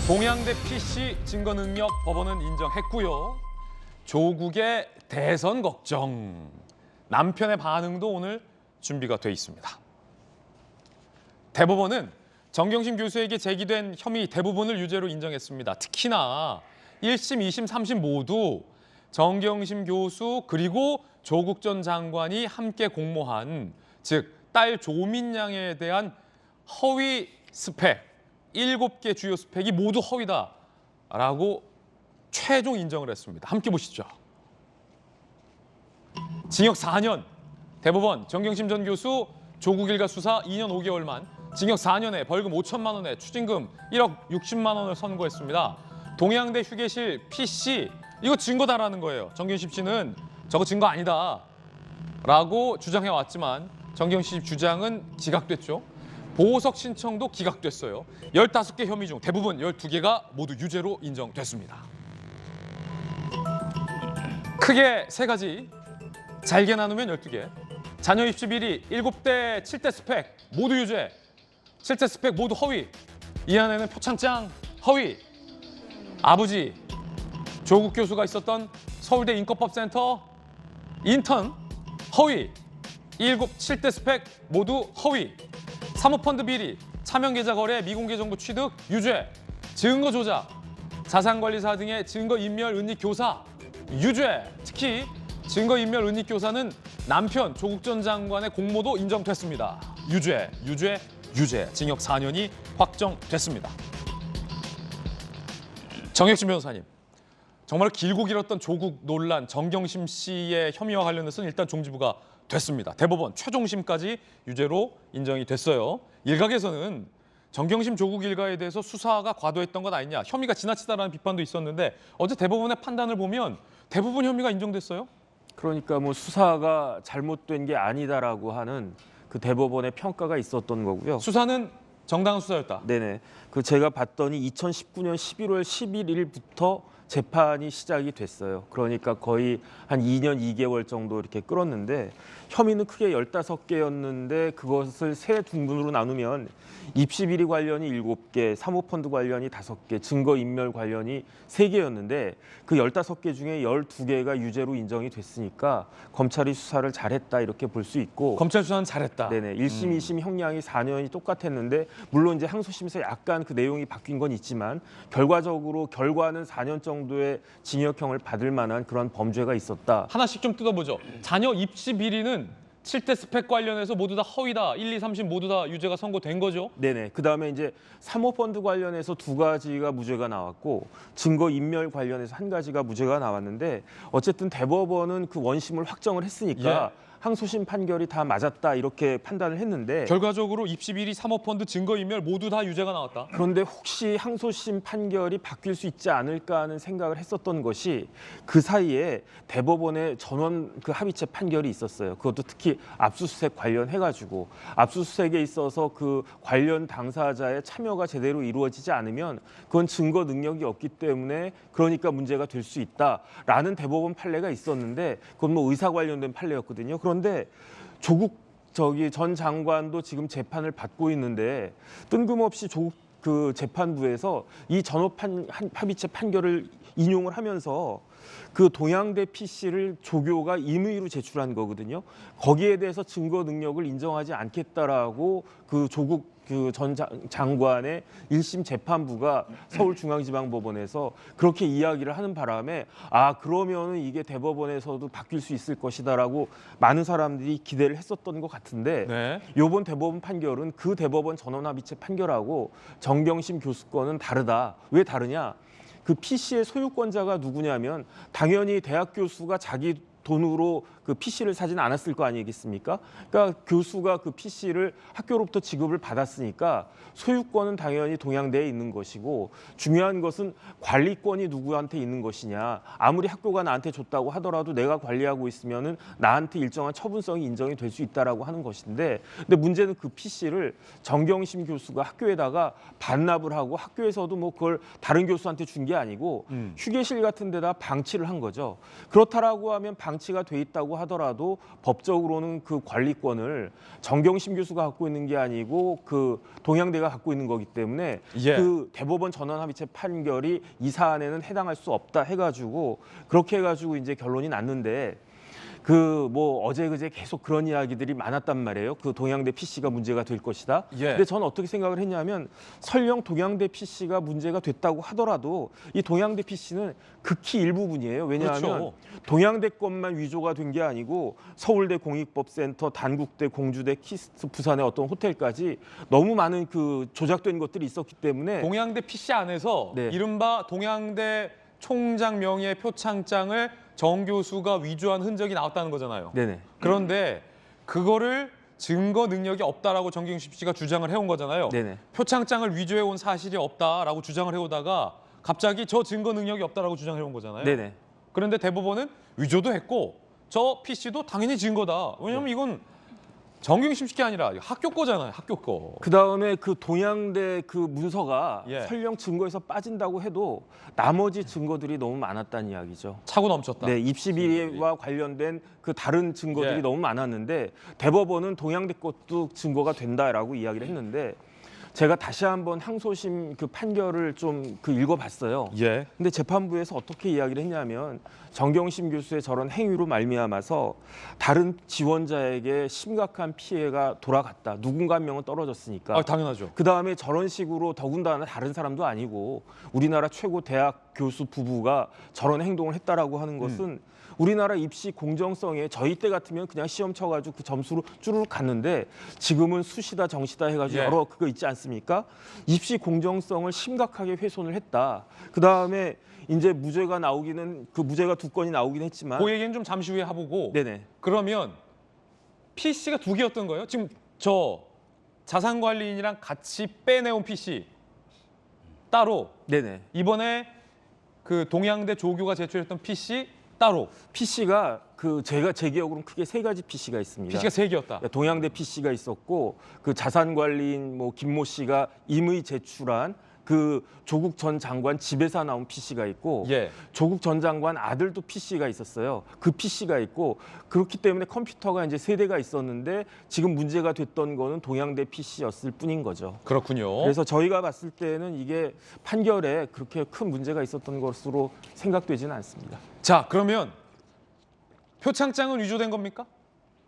동양대 PC 증거 능력 법원은 인정했고요. 조국의 대선 걱정. 남편의 반응도 오늘 준비가 돼 있습니다. 대법원은 정경심 교수에게 제기된 혐의 대부분을 유죄로 인정했습니다. 특히나 1심, 2심, 3심 모두 정경심 교수 그리고 조국 전 장관이 함께 공모한, 즉 딸 조민 양에 대한 허위 스펙, 7개 주요 스펙이 모두 허위다라고 최종 인정을 했습니다. 함께 보시죠. 징역 4년, 대법원 정경심 전 교수 조국 일가 수사 2년 5개월만, 징역 4년에 벌금 5천만 원에 추징금 1억 60만 원을 선고했습니다. 동양대 휴게실 PC, 이거 증거다라는 거예요. 정경심 씨는 저거 증거 아니다라고 주장해왔지만 정경심 씨 주장은 기각됐죠. 보호석 신청도 기각됐어요. 15개 혐의 중 대부분 12개가 모두 유죄로 인정됐습니다. 크게 세 가지, 잘게 나누면 12개. 자녀 입시 비리 7대 7대 스펙 모두 유죄, 7대 스펙 모두 허위. 이 안에는 표창장 허위, 아버지 조국 교수가 있었던 서울대 인권법센터 인턴 허위, 7대 스펙 모두 허위. 사모펀드 비리, 차명계좌 거래, 미공개 정보 취득, 유죄. 증거 조작, 자산관리사 등의 증거인멸 은닉 교사, 유죄. 특히 증거인멸 은닉 교사는 남편 조국 전 장관의 공모도 인정됐습니다. 유죄, 유죄, 유죄. 징역 4년이 확정됐습니다. 정경심 변호사님, 정말 길고 길었던 조국 논란, 정경심 씨의 혐의와 관련해서는 일단 종지부가 됐습니다. 대법원 최종심까지 유죄로 인정이 됐어요. 일각에서는 정경심 조국 일가에 대해서 수사가 과도했던 것 아니냐, 혐의가 지나치다라는 비판도 있었는데 어제 대법원의 판단을 보면 대부분 혐의가 인정됐어요. 그러니까 뭐 수사가 잘못된 게 아니다라고 하는 그 대법원의 평가가 있었던 거고요. 수사는 정당한 수사였다. 네네. 그 제가 봤더니 2019년 11월 11일부터 재판이 시작이 됐어요. 그러니까 거의 한 2년 2개월 정도 이렇게 끌었는데 혐의는 크게 15개였는데 그것을 세 등분으로 나누면 입시 비리 관련이 7개, 사모펀드 관련이 5개, 증거인멸 관련이 3개였는데 그 15개 중에 12개가 유죄로 인정이 됐으니까 검찰이 수사를 잘했다 이렇게 볼 수 있고. 검찰 수사는 잘했다. 네네. 1심, 2심 형량이 4년이 똑같았는데 물론 이제 항소심에서 약간 그 내용이 바뀐 건 있지만 결과적으로 결과는 4년 정도의 징역형을 받을 만한 그런 범죄가 있었다. 하나씩 좀 뜯어보죠. 자녀 입시 비리는 7대 스펙 관련해서 모두 다 허위다. 1, 2, 3심 모두 다 유죄가 선고된 거죠. 네네. 그다음에 이제 사모펀드 관련해서 2가지가 무죄가 나왔고 증거인멸 관련해서 1가지가 무죄가 나왔는데 어쨌든 대법원은 그 원심을 확정을 했으니까 항소심 판결이 다 맞았다 이렇게 판단을 했는데 결과적으로 입시 비리, 사모펀드, 증거인멸 모두 다 유죄가 나왔다. 그런데 혹시 항소심 판결이 바뀔 수 있지 않을까 하는 생각을 했었던 것이 그 사이에 대법원의 전원 그 합의체 판결이 있었어요. 그것도 특히 압수수색 관련해가지고 압수수색에 있어서 그 관련 당사자의 참여가 제대로 이루어지지 않으면 그건 증거 능력이 없기 때문에 그러니까 문제가 될 수 있다라는 대법원 판례가 있었는데 그건 뭐 의사 관련된 판례였거든요. 그런데 조국 전 장관도 지금 재판을 받고 있는데 뜬금없이 조국 그 재판부에서 이 전업 합의체 판결을 인용을 하면서 그 동양대 PC를 조교가 임의로 제출한 거거든요. 거기에 대해서 증거 능력을 인정하지 않겠다라고 그 조국 그 전 장관의 1심 재판부가 서울중앙지방법원에서 그렇게 이야기를 하는 바람에 아 그러면은 이게 대법원에서도 바뀔 수 있을 것이다라고 많은 사람들이 기대를 했었던 것 같은데 이번 대법원 판결은 그 대법원 전원합의체 판결하고 정경심 교수 건은 다르다. 왜 다르냐? 그 PC의 소유권자가 누구냐면 당연히 대학 교수가 자기 돈으로 그 PC를 사지는 않았을 거 아니겠습니까? 그러니까 교수가 그 PC를 학교로부터 지급을 받았으니까 소유권은 당연히 동양대에 있는 것이고 중요한 것은 관리권이 누구한테 있는 것이냐. 아무리 학교가 나한테 줬다고 하더라도 내가 관리하고 있으면은 나한테 일정한 처분성이 인정이 될 수 있다라고 하는 것인데 근데 문제는 그 PC를 정경심 교수가 학교에다가 반납을 하고 학교에서도 뭐 그걸 다른 교수한테 준 게 아니고 휴게실 같은 데다 방치를 한 거죠. 그렇다라고 하면 방치가 돼 있다고 한다고 하더라도 법적으로는 그 관리권을 정경심 교수가 갖고 있는 게 아니고 그 동양대가 갖고 있는 거기 때문에 예. 그 대법원 전원합의체 판결이 이 사안에는 해당할 수 없다 해가지고 그렇게 해가지고 이제 결론이 났는데 그 뭐 어제 그제 계속 그런 이야기들이 많았단 말이에요. 그 동양대 PC가 문제가 될 것이다. 예. 근데 저는 어떻게 생각을 했냐면 설령 동양대 PC가 문제가 됐다고 하더라도 이 동양대 PC는 극히 일부분이에요. 왜냐하면 그렇죠. 동양대 것만 위조가 된 게 아니고 서울대 공익법센터, 단국대, 공주대, 키스트, 부산의 어떤 호텔까지 너무 많은 그 조작된 것들이 있었기 때문에 동양대 PC 안에서 네. 이른바 동양대 총장 명의의 표창장을 정 교수가 위조한 흔적이 나왔다는 거잖아요. 네네. 그런데 그거를 증거 능력이 없다라고 정경심 씨가 주장을 해온 거잖아요. 네네. 표창장을 위조해온 사실이 없다라고 주장을 해오다가 갑자기 저 증거 능력이 없다라고 주장해온 거잖아요. 네네. 그런데 대법원은 위조도 했고 저 PC도 당연히 증거다. 왜냐하면 이건 정경심 씨게 아니라 학교 거잖아요. 학교 거. 그 다음에 그 동양대 그 문서가 예. 설령 증거에서 빠진다고 해도 나머지 증거들이 너무 많았다는 이야기죠. 차고 넘쳤다. 네, 입시 비리와 관련된 그 다른 증거들이 예. 너무 많았는데 대법원은 동양대 것도 증거가 된다라고 이야기를 했는데 제가 다시 한번 항소심 그 판결을 좀 그 읽어봤어요. 예. 근데 재판부에서 어떻게 이야기를 했냐면 정경심 교수의 저런 행위로 말미암아서 다른 지원자에게 심각한 피해가 돌아갔다. 누군가 한 명은 떨어졌으니까. 아, 당연하죠. 그 다음에 저런 식으로 더군다나 다른 사람도 아니고 우리나라 최고 대학 교수 부부가 저런 행동을 했다라고 하는 것은 우리나라 입시 공정성에 저희 때 같으면 그냥 시험 쳐가지고 그 점수로 쭈르륵 갔는데 지금은 수시다 정시다 해가지고 예. 여러 그거 있지 않습니까? 입시 공정성을 심각하게 훼손을 했다. 그 다음에 이제 무죄가 나오기는 그 무죄가 2건이 나오긴 했지만 그 얘기는 좀 잠시 후에 해보고. 네네. 그러면 PC가 2개였던 거예요? 지금 저 자산관리인이랑 같이 빼내온 PC 따로 네네. 이번에 그 동양대 조교가 제출했던 PC 따로 PC가 그 제가 제 기억으로는 크게 3가지 PC가 있습니다. PC가 3개였다. 동양대 PC가 있었고 그 자산관리인 뭐 김모 씨가 임의 제출한 그 조국 전 장관 집에서 나온 PC가 있고 예. 조국 전 장관 아들도 PC가 있었어요. 그 PC가 있고 그렇기 때문에 컴퓨터가 이제 3대가 있었는데 지금 문제가 됐던 거는 동양대 PC였을 뿐인 거죠. 그렇군요. 그래서 저희가 봤을 때는 이게 판결에 그렇게 큰 문제가 있었던 것으로 생각되지는 않습니다. 자, 그러면 표창장은 위조된 겁니까?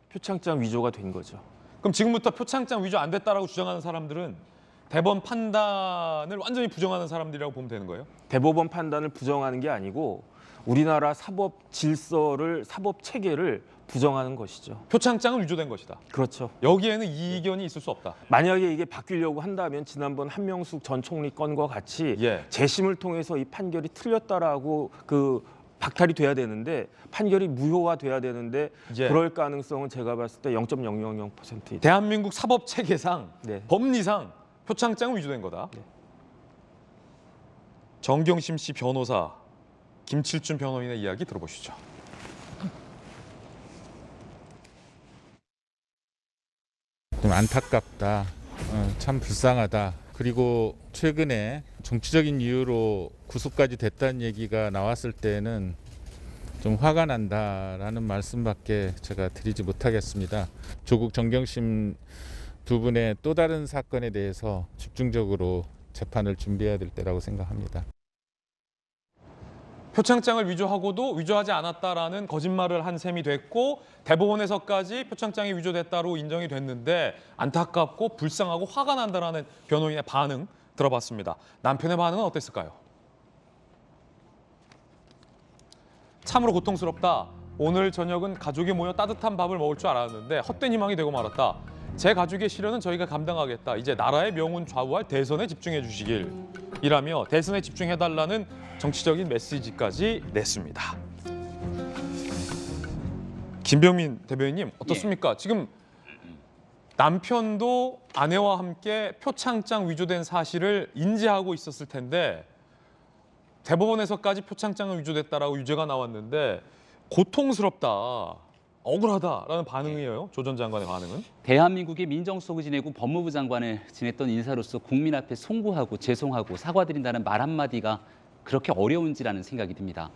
표창장 위조가 된 거죠. 그럼 지금부터 표창장 위조 안 됐다라고 주장하는 사람들은 대법원 판단을 완전히 부정하는 사람들이라고 보면 되는 거예요? 대법원 판단을 부정하는 게 아니고 우리나라 사법 질서를 사법 체계를 부정하는 것이죠. 표창장은 위조된 것이다. 그렇죠. 여기에는 이견이 있을 수 없다. 만약에 이게 바뀌려고 한다면 지난번 한명숙 전 총리 건과 같이 예. 재심을 통해서 이 판결이 틀렸다라고 그 박탈이 돼야 되는데 판결이 무효화돼야 되는데 예. 그럴 가능성은 제가 봤을 때 0.000%이다. 대한민국 사법 체계상, 네. 법리상 표창장은 위조된 거다. 네. 정경심 씨 변호사 김칠준 변호인의 이야기 들어보시죠. 좀 안타깝다. 참 불쌍하다. 그리고 최근에 정치적인 이유로 구속까지 됐다는 얘기가 나왔을 때는 좀 화가 난다라는 말씀밖에 제가 드리지 못하겠습니다. 조국 정경심 두 분의 또 다른 사건에 대해서 집중적으로 재판을 준비해야 될 때라고 생각합니다. 표창장을 위조하고도 위조하지 않았다라는 거짓말을 한 셈이 됐고 대법원에서까지 표창장이 위조됐다로 인정이 됐는데 안타깝고 불쌍하고 화가 난다라는 변호인의 반응 들어봤습니다. 남편의 반응은 어땠을까요? 참으로 고통스럽다. 오늘 저녁은 가족이 모여 따뜻한 밥을 먹을 줄 알았는데 헛된 희망이 되고 말았다. 제 가족의 시련은 저희가 감당하겠다. 이제 나라의 명운 좌우할 대선에 집중해 주시길 이라며 대선에 집중해달라는 정치적인 메시지까지 냈습니다. 김병민 대변인님 어떻습니까? 지금 남편도 아내와 함께 표창장 위조된 사실을 인지하고 있었을 텐데 대법원에서까지 표창장은 위조됐다라고 유죄가 나왔는데 고통스럽다. 억울하다라는 반응이에요. 조 전 장관의 반응은. 대한민국의 민정수석을 지내고 법무부 장관을 지냈던 인사로서 국민 앞에 송구하고 죄송하고 사과드린다는 말 한마디가 그렇게 어려운지라는 생각이 듭니다.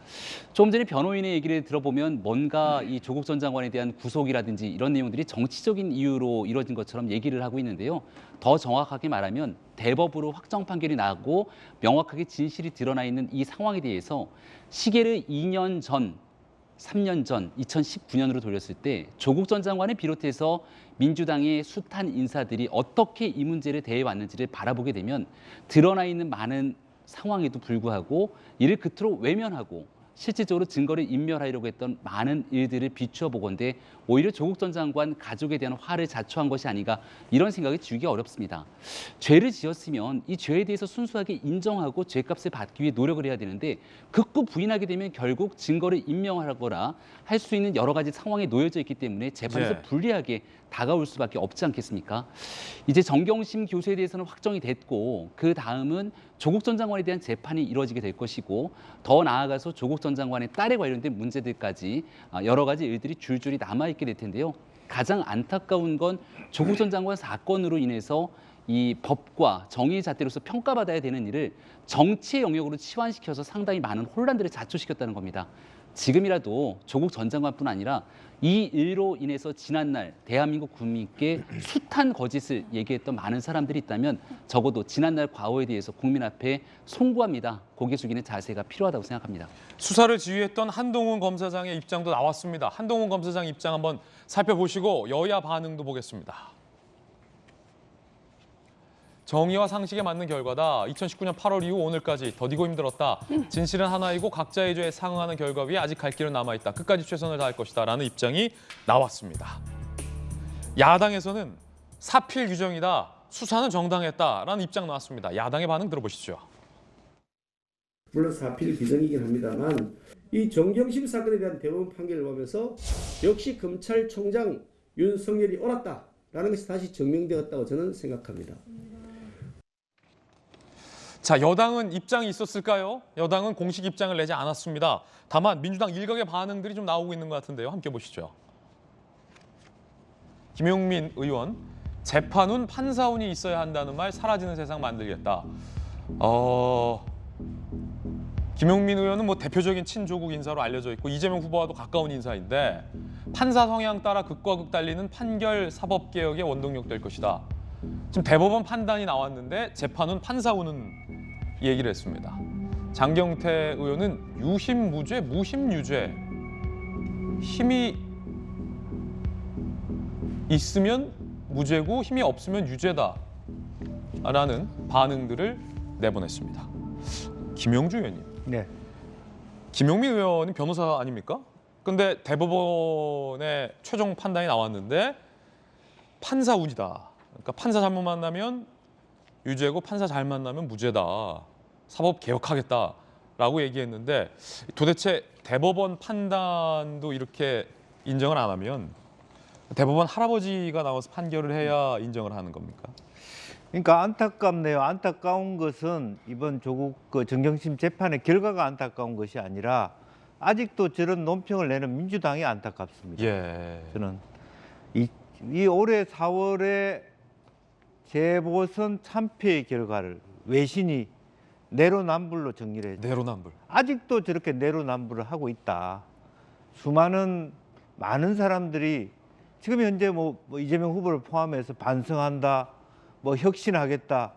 조금 전에 변호인의 얘기를 들어보면 뭔가 이 조국 전 장관에 대한 구속이라든지 이런 내용들이 정치적인 이유로 이루어진 것처럼 얘기를 하고 있는데요. 더 정확하게 말하면 대법으로 확정 판결이 나고 명확하게 진실이 드러나 있는 이 상황에 대해서 시계를 2년 전 3년 전 2019년으로 돌렸을 때 조국 전 장관을 비롯해서 민주당의 숱한 인사들이 어떻게 이 문제를 대해왔는지를 바라보게 되면 드러나 있는 많은 상황에도 불구하고 이를 끝으로 외면하고 실질적으로 증거를 인멸하려고 했던 많은 일들을 비추어 보건대 오히려 조국 전 장관 가족에 대한 화를 자초한 것이 아닌가 이런 생각이 들기 어렵습니다. 죄를 지었으면 이 죄에 대해서 순수하게 인정하고 죄값을 받기 위해 노력을 해야 되는데 극구 부인하게 되면 결국 증거를 인멸하거나 할 수 있는 여러 가지 상황에 놓여져 있기 때문에 재판에서 예. 불리하게 다가올 수밖에 없지 않겠습니까? 이제 정경심 교수에 대해서는 확정이 됐고 그 다음은 조국 전 장관에 대한 재판이 이루어지게 될 것이고 더 나아가서 조국 전 장관의 딸에 관련된 문제들까지 여러 가지 일들이 줄줄이 남아있게 될 텐데요. 가장 안타까운 건 조국 전 장관 사건으로 인해서 이 법과 정의의 잣대로서 평가받아야 되는 일을 정치의 영역으로 치환시켜서 상당히 많은 혼란들을 자초시켰다는 겁니다. 지금이라도 조국 전 장관뿐 아니라 이 일로 인해서 지난날 대한민국 국민께 숱한 거짓을 얘기했던 많은 사람들이 있다면 적어도 지난날 과오에 대해서 국민 앞에 송구합니다. 고개 숙이는 자세가 필요하다고 생각합니다. 수사를 지휘했던 한동훈 검사장의 입장도 나왔습니다. 한동훈 검사장 입장 한번 살펴보시고 여야 반응도 보겠습니다. 정의와 상식에 맞는 결과다. 2019년 8월 이후 오늘까지 더디고 힘들었다. 진실은 하나이고 각자의 죄에 상응하는 결과 위에 아직 갈 길은 남아있다. 끝까지 최선을 다할 것이다. 라는 입장이 나왔습니다. 야당에서는 사필 규정이다. 수사는 정당했다라는 입장 나왔습니다. 야당의 반응 들어보시죠. 물론 사필 규정이긴 합니다만 이 정경심 사건에 대한 대법원 판결을 보면서 역시 검찰총장 윤석열이 옳았다라는 것이 다시 증명되었다고 저는 생각합니다. 자, 여당은 입장이 있었을까요? 여당은 공식 입장을 내지 않았습니다. 다만 민주당 일각의 반응들이 좀 나오고 있는 것 같은데요. 함께 보시죠. 김용민 의원, 재판은 판사운이 있어야 한다는 말 사라지는 세상 만들겠다. 김용민 의원은 뭐 대표적인 친조국 인사로 알려져 있고 이재명 후보와도 가까운 인사인데 판사 성향 따라 극과 극 달리는 판결 사법개혁의 원동력 될 것이다. 지금 대법원 판단이 나왔는데 재판은 판사운은 얘기를 했습니다. 장경태 의원은 유심 무죄, 무심 유죄. 힘이 있으면 무죄고 힘이 없으면 유죄다. 라는 반응들을 내보냈습니다. 김영주 의원님. 네. 김용민 의원은 변호사 아닙니까? 근데 대법원의 최종 판단이 나왔는데 판사운이다. 그러니까 판사 잘못 만나면 유죄고 판사 잘 만나면 무죄다. 사법 개혁하겠다라고 얘기했는데 도대체 대법원 판단도 이렇게 인정을 안 하면 대법원 할아버지가 나와서 판결을 해야 인정을 하는 겁니까? 그러니까 안타깝네요. 안타까운 것은 이번 조국 정경심 재판의 결과가 안타까운 것이 아니라 아직도 저런 논평을 내는 민주당이 안타깝습니다. 예. 저는 이 올해 4월에 재보선 참패의 결과를 외신이 내로남불로 정리를 했죠. 내로남불. 아직도 저렇게 내로남불을 하고 있다. 많은 사람들이 지금 현재 뭐 이재명 후보를 포함해서 반성한다, 뭐 혁신하겠다.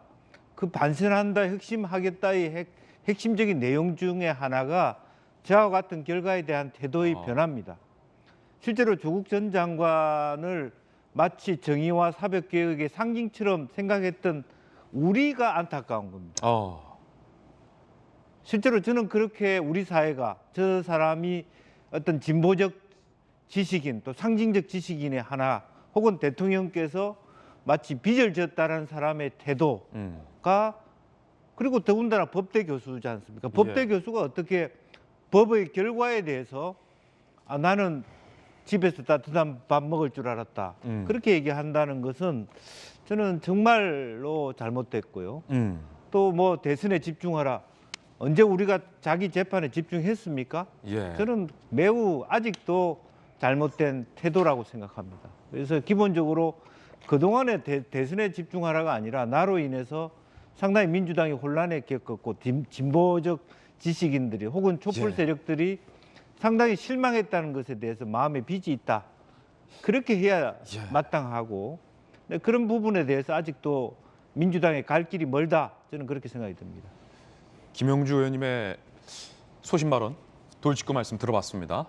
그 반성한다, 혁신하겠다의 핵심적인 내용 중에 하나가 저와 같은 결과에 대한 태도의 변화입니다. 실제로 조국 전 장관을 마치 정의와 사법개혁의 상징처럼 생각했던 우리가 안타까운 겁니다. 실제로 저는 그렇게 우리 사회가 저 사람이 어떤 진보적 지식인 또 상징적 지식인의 하나 혹은 대통령께서 마치 빚을 졌다는 사람의 태도가 그리고 더군다나 법대 교수지 않습니까? 법대 교수가 어떻게 법의 결과에 대해서 나는 집에서 따뜻한 밥 먹을 줄 알았다. 그렇게 얘기한다는 것은 저는 정말로 잘못됐고요. 또 뭐 대선에 집중하라. 언제 우리가 자기 재판에 집중했습니까? 예. 저는 매우 아직도 잘못된 태도라고 생각합니다. 그래서 기본적으로 그동안에 대선에 집중하라가 아니라 나로 인해서 상당히 민주당이 혼란에 겪었고 진보적 지식인들이 혹은 촛불 예. 세력들이 상당히 실망했다는 것에 대해서 마음에 빚이 있다. 그렇게 해야 예. 마땅하고 그런 부분에 대해서 아직도 민주당의 갈 길이 멀다. 저는 그렇게 생각이 듭니다. 김영주 의원님의 소신 발언 돌직구 말씀 들어봤습니다.